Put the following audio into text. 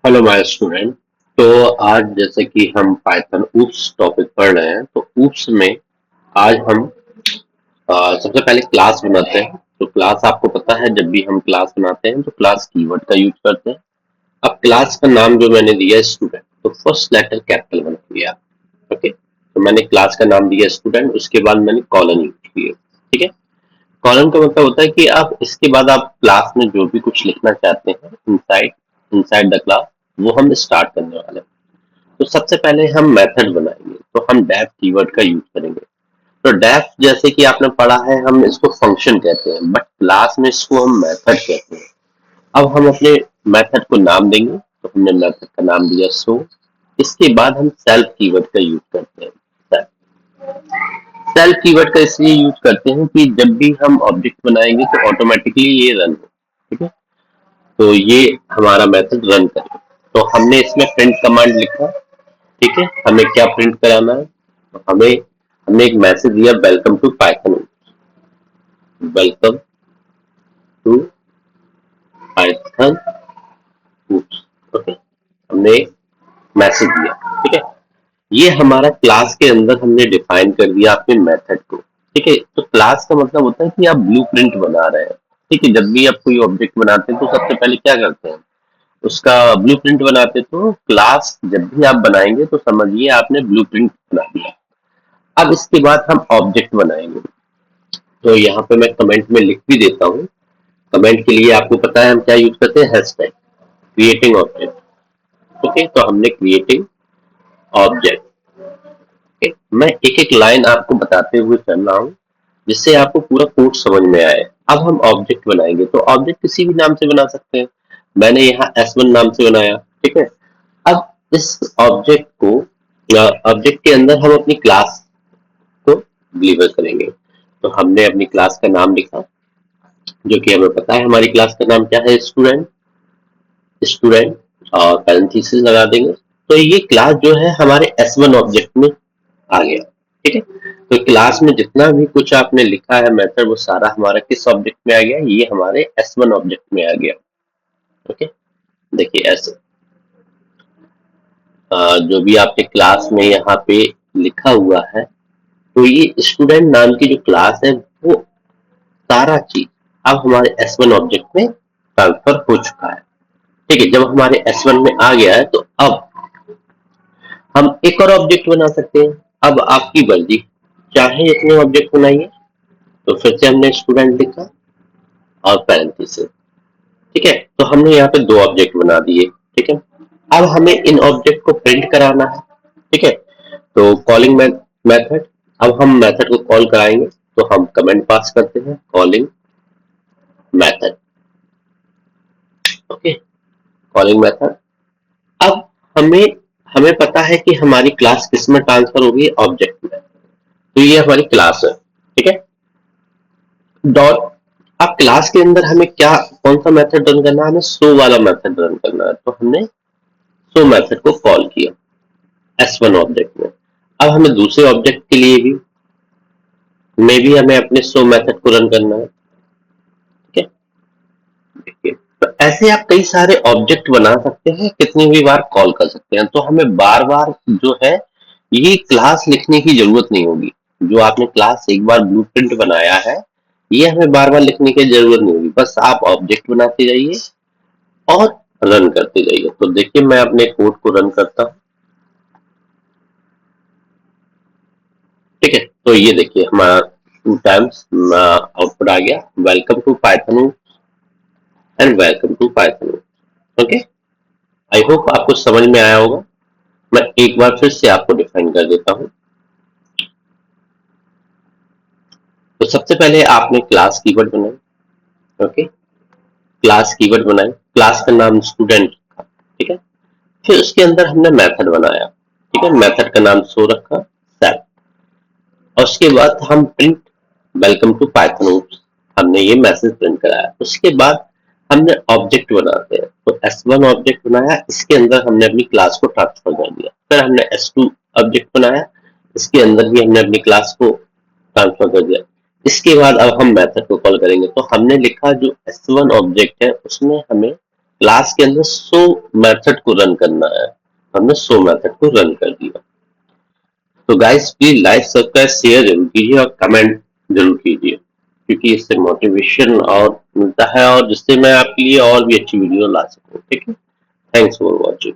Hello my student. तो आज जैसे कि हम पाइथन ऊप्स टॉपिक पढ़ रहे हैं, तो ऊप्स में आज हम सबसे पहले क्लास बनाते हैं। तो क्लास आपको पता है, जब भी हम क्लास बनाते हैं तो क्लास कीवर्ड का यूज करते हैं। अब क्लास का नाम जो मैंने दिया है स्टूडेंट, तो फर्स्ट लेटर कैपिटल बना दिया। ओके, तो मैंने क्लास का नाम दिया स्टूडेंट, उसके बाद मैंने कॉलन यूज किए। ठीक है, कॉलन का मतलब होता है कि आप इसके बाद आप क्लास में जो भी कुछ लिखना चाहते हैं इनसाइड इनसाइड द क्लास, वो हम स्टार्ट करने वाले हैं। तो सबसे पहले हम मेथड बनाएंगे, तो हम डेफ कीवर्ड का यूज करेंगे। तो डेफ जैसे कि आपने पढ़ा है, हम इसको फंक्शन कहते हैं, बट क्लास में इसको हम मेथड कहते हैं। अब हम अपने मेथड को नाम देंगे, तो हमने मेथड का नाम दिया सो। इसके बाद हम सेल्फ कीवर्ड का यूज करते हैं। सेल्फ कीवर्ड का इसलिए यूज करते हैं कि जब भी हम ऑब्जेक्ट बनाएंगे तो ऑटोमेटिकली ये रन हो। ठीक है, तो ये हमारा मेथड रन करेगा। तो हमने इसमें प्रिंट कमांड लिखा। ठीक है, हमें क्या प्रिंट कराना है, तो हमें हमने एक मैसेज दिया, welcome to Python. Welcome to Python. Okay, हमने एक मैसेज दिया। ठीक है, ये हमारा क्लास के अंदर हमने डिफाइन कर दिया अपने मेथड को। ठीक है, तो क्लास का मतलब होता है कि आप ब्लूप्रिंट बना रहे हैं। ठीक है, जब भी आप कोई ऑब्जेक्ट बनाते हैं तो सबसे पहले क्या करते हैं, उसका ब्लूप्रिंट बनाते हैं। तो क्लास जब भी आप बनाएंगे तो समझिए आपने ब्लूप्रिंट बना दिया। अब इसके बाद हम ऑब्जेक्ट बनाएंगे। तो यहाँ पे मैं कमेंट में लिख भी देता हूँ। कमेंट के लिए आपको पता है हम क्या यूज करते हैं, हैशटैग क्रिएटिंग ऑब्जेक्ट। ओके, तो हमने क्रिएटिंग ऑब्जेक्ट। मैं एक एक लाइन आपको बताते हुए चल रहा हूँ, जिससे आपको पूरा कोड समझ में आए। अब हम ऑब्जेक्ट बनाएंगे, तो ऑब्जेक्ट किसी भी नाम से बना सकते हैं। मैंने यहाँ S1 नाम से बनाया। ठीक है, अब इस ऑब्जेक्ट को ऑब्जेक्ट के अंदर हम अपनी क्लास को डिलीवर करेंगे। तो हमने अपनी क्लास का नाम लिखा, जो कि हमें पता है हमारी क्लास का नाम क्या है, स्टूडेंट। स्टूडेंट और पैरेंथेसिस लगा देंगे। तो ये क्लास जो है हमारे S1 ऑब्जेक्ट में आ गया। ठीक है, तो क्लास में जितना भी कुछ आपने लिखा है मेथड, वो सारा हमारा किस ऑब्जेक्ट में आ गया, ये हमारे S1 ऑब्जेक्ट में आ गया। ओके, देखिए ऐसे जो भी आपके क्लास में यहाँ पे लिखा हुआ है, तो ये स्टूडेंट नाम की जो क्लास है, वो सारा चीज अब हमारे S1 ऑब्जेक्ट में ट्रांसफर हो चुका है। ठीक है, जब हमारे S1 में आ गया है, तो अब हम एक और ऑब्जेक्ट बना सकते हैं। अब आपकी मर्जी, चाहे इतने ऑब्जेक्ट बनाइए। तो फिर से हमने स्टूडेंट लिखा और पैरेंथेसिस। ठीक है, तो हमने यहाँ पे दो ऑब्जेक्ट बना दिए। ठीक है, अब हमें इन ऑब्जेक्ट को प्रिंट कराना है। ठीक है, तो कॉलिंग मेथड, अब हम मेथड को कॉल कराएंगे। तो हम कमेंट पास करते हैं, calling method. Okay, calling method. अब हमें हमें पता है कि हमारी क्लास किस में ट्रांसफर होगी, ऑब्जेक्ट में। तो ये हमारी क्लास है। ठीक है, डॉट। अब क्लास के अंदर हमें क्या, कौन सा मेथड रन करना है, हमें शो वाला मेथड रन करना है। तो हमने शो मेथड को कॉल किया S1 ऑब्जेक्ट में। अब हमें दूसरे ऑब्जेक्ट के लिए भी हमें अपने शो मेथड को रन करना है। ठीक है, देखिए, तो ऐसे आप कई सारे ऑब्जेक्ट बना सकते हैं, कितनी भी बार कॉल कर सकते हैं। तो हमें बार बार जो है ये क्लास लिखने की जरूरत नहीं होगी। जो आपने क्लास एक बार ब्लूप्रिंट बनाया है, ये हमें बार बार लिखने की जरूरत नहीं होगी। बस आप ऑब्जेक्ट बनाते जाइए और रन करते जाइए। तो देखिए, मैं अपने कोड को रन करता हूँ। ठीक है, तो ये देखिए हमारा 2 टाइम्स आउटपुट आ गया, welcome to Python and welcome to Python. Okay, I hope आपको समझ में आया होगा। मैं एक बार फिर से आपको डिफाइन कर देता हूँ। तो सबसे पहले आपने क्लास कीवर्ड बनाई। ओके, क्लास कीवर्ड बनाए, क्लास का नाम स्टूडेंट रखा। ठीक है, फिर उसके अंदर हमने मेथड बनाया। ठीक है, मेथड का नाम शो रखा, सेट। और उसके बाद हम प्रिंट वेलकम टू पाइथन, हमने ये मैसेज प्रिंट कराया। उसके बाद हमने ऑब्जेक्ट बनाते हैं, तो S1 ऑब्जेक्ट बनाया, इसके अंदर हमने अपनी क्लास को ट्रांसफर कर दिया। फिर हमने S2 ऑब्जेक्ट बनाया, इसके अंदर भी हमने अपनी क्लास को ट्रांसफर कर दिया। इसके बाद अब हम मेथड को कॉल करेंगे। तो हमने लिखा जो S1 ऑब्जेक्ट है, उसमें हमें क्लास के अंदर शो मेथड को रन करना है। हमने शो मेथड को रन कर दिया। तो guys please like subscribe share जरूर कीजिए और कमेंट जरूर कीजिए, क्योंकि इससे मोटिवेशन और मिलता है और जिससे मैं आपके लिए और भी अच्छी वीडियो ला सकूं। ठीक है, थैंक्स फॉर वॉचिंग।